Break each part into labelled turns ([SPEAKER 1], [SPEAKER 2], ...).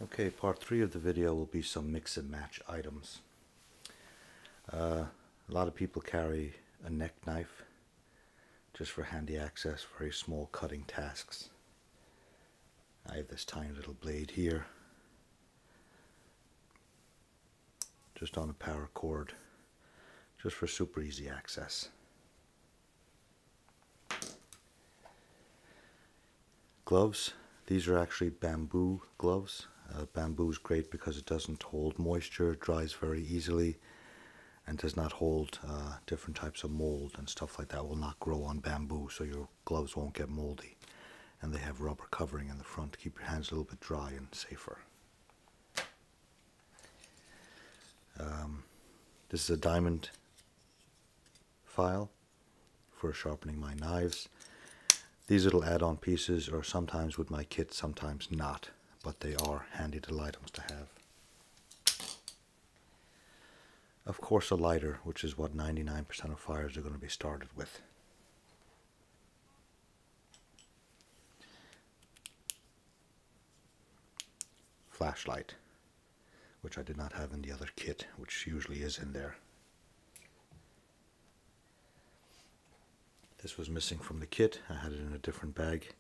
[SPEAKER 1] Okay, part 3 of the video will be some mix and match items. A lot of people carry a neck knife just for handy access, very small cutting tasks. I have this tiny little blade here, just on a power cord, just for super easy access. Gloves. These are actually bamboo gloves. Bamboo is great because it doesn't hold moisture, dries very easily, and does not hold different types of mold and stuff like that. Will not grow on bamboo, so your gloves won't get moldy. And they have rubber covering in the front to keep your hands a little bit dry and safer. This is a diamond file for sharpening my knives. These little add-on pieces are sometimes with my kit, sometimes not, but they are handy little items to have. Of course, a lighter, which is what 99% of fires are going to be started with. Flashlight, which I did not have in the other kit, which usually is in there. This was missing from the kit. I had it in a different bag.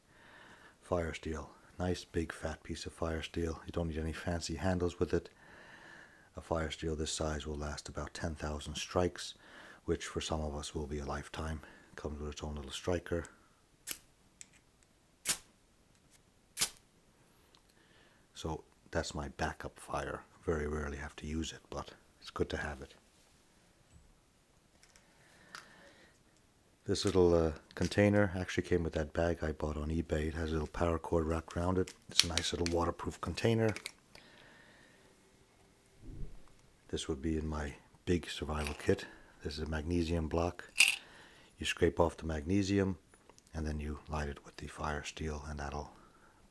[SPEAKER 1] Fire steel. Nice big fat piece of fire steel. You don't need any fancy handles with it. A fire steel this size will last about 10,000 strikes, which for some of us will be a lifetime. Comes with its own little striker. So that's my backup fire. Very rarely have to use it, but it's good to have it. This little container actually came with that bag I bought on eBay. It has a little power cord wrapped around it. It's a nice little waterproof container. This would be in my big survival kit. This is a magnesium block. You scrape off the magnesium and then you light it with the fire steel, and that'll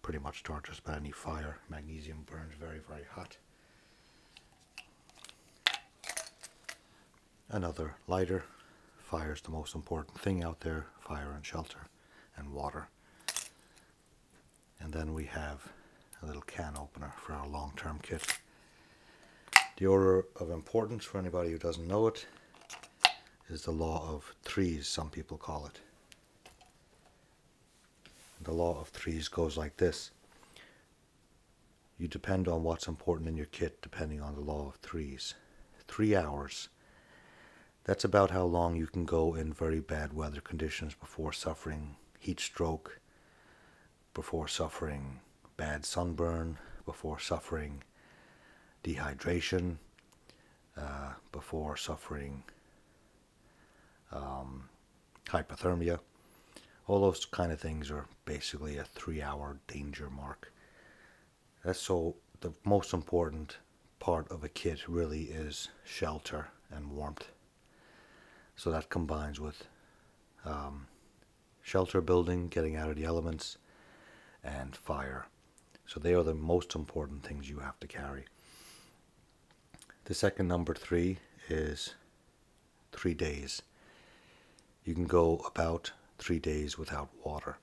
[SPEAKER 1] pretty much start just about any fire. Magnesium burns very, very hot. Another lighter. Fire is the most important thing out there. Fire and shelter and water. And then we have a little can opener for our long-term kit. The order of importance, for anybody who doesn't know it, is the law of threes, some people call it. The law of threes goes like this. You depend on what's important in your kit depending on the law of threes. 3 hours. That's about how long you can go in very bad weather conditions before suffering heat stroke, before suffering bad sunburn, before suffering dehydration, before suffering hypothermia. All those kind of things are basically a 3-hour danger mark. That's so the most important part of a kit really is shelter and warmth. So that combines with shelter building, getting out of the elements, and fire. So they are the most important things you have to carry. The second, number 3, is 3 days. You can go about 3 days without water.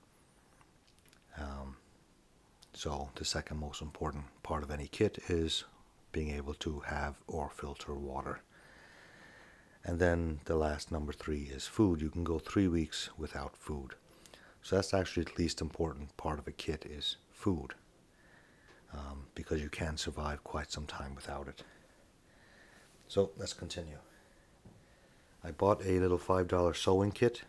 [SPEAKER 1] So the second most important part of any kit is being able to have or filter water. And then the last, number 3, is food. You can go 3 weeks without food. So that's actually the least important part of a kit is food. Because you can survive quite some time without it. So let's continue. I bought a little $5 sewing kit,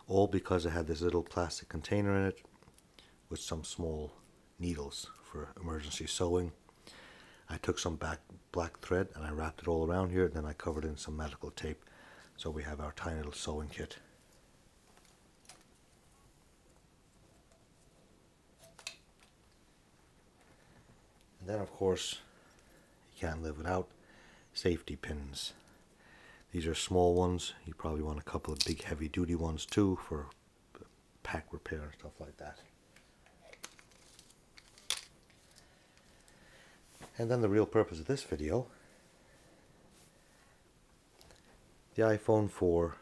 [SPEAKER 1] all because it had this little plastic container in it with some small needles for emergency sewing. I took some black thread and I wrapped it all around here, and then I covered it in some medical tape. So we have our tiny little sewing kit. And then of course, you can't live without safety pins. These are small ones. You probably want a couple of big heavy duty ones too for pack repair and stuff like that. And then the real purpose of this video, the iPhone 4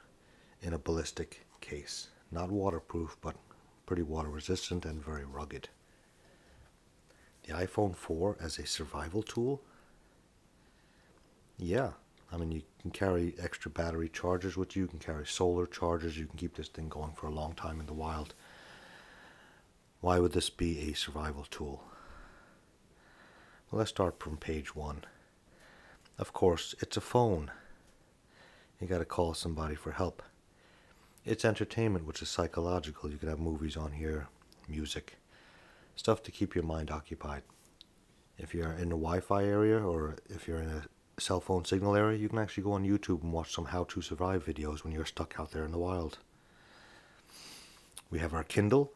[SPEAKER 1] in a ballistic case. Not waterproof, but pretty water resistant and very rugged. The iPhone 4 as a survival tool? Yeah. I mean, you can carry extra battery chargers with you. You can carry solar chargers. You can keep this thing going for a long time in the wild. Why would this be a survival tool? Well, let's start from page 1. Of course, it's a phone. You got to call somebody for help. It's entertainment, which is psychological. You can have movies on here, music, stuff to keep your mind occupied. If you're in a Wi-Fi area or if you're in a cell phone signal area, you can actually go on YouTube and watch some how to survive videos when you're stuck out there in the wild. We have our Kindle,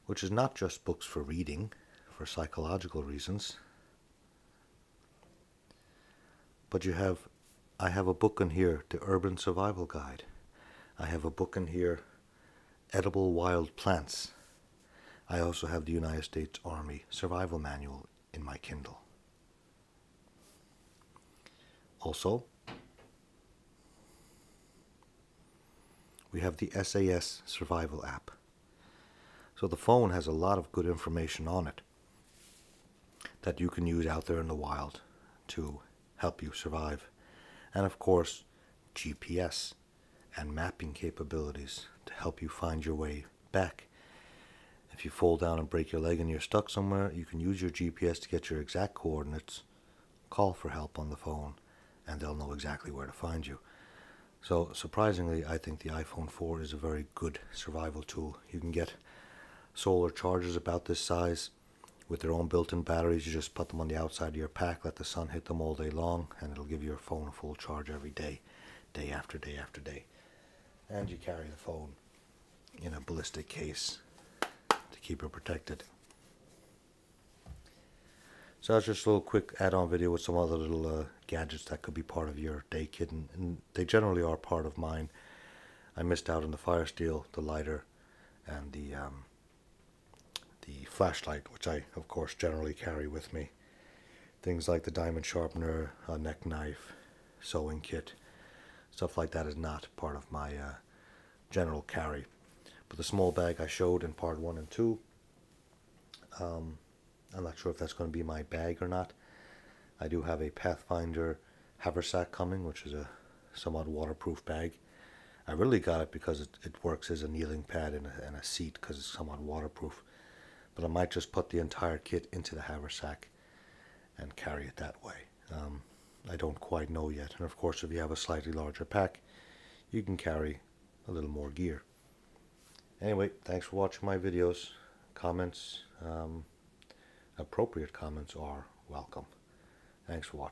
[SPEAKER 1] which is not just books for reading, for psychological reasons. But I have a book in here, The Urban Survival Guide. I have a book in here, Edible Wild Plants. I also have the United States Army Survival Manual in my Kindle. Also, we have the SAS Survival app. So the phone has a lot of good information on it that you can use out there in the wild to help you survive. And of course, GPS and mapping capabilities to help you find your way back. If you fall down and break your leg and you're stuck somewhere, you can use your GPS to get your exact coordinates, call for help on the phone, and they'll know exactly where to find you. So surprisingly, I think the iPhone 4 is a very good survival tool. You can get solar chargers about this size with their own built-in batteries. You just put them on the outside of your pack, let the sun hit them all day long, and it'll give your phone a full charge every day, day after day after day. And you carry the phone in a ballistic case to keep it protected. So that's just a little quick add-on video with some other little gadgets that could be part of your day kit, and they generally are part of mine. I missed out on the fire steel, the lighter, and the flashlight, which I of course generally carry with me. Things like the diamond sharpener, a neck knife, sewing kit, stuff like that is not part of my general carry. But the small bag I showed in part 1 and 2, I'm not sure if that's going to be my bag or not. I do have a Pathfinder haversack coming, which is a somewhat waterproof bag. I really got it because it works as a kneeling pad and a seat because it's somewhat waterproof. But I might just put the entire kit into the haversack and carry it that way. I don't quite know yet. And of course, if you have a slightly larger pack, you can carry a little more gear. Anyway, thanks for watching my videos. Comments, appropriate comments are welcome. Thanks for watching.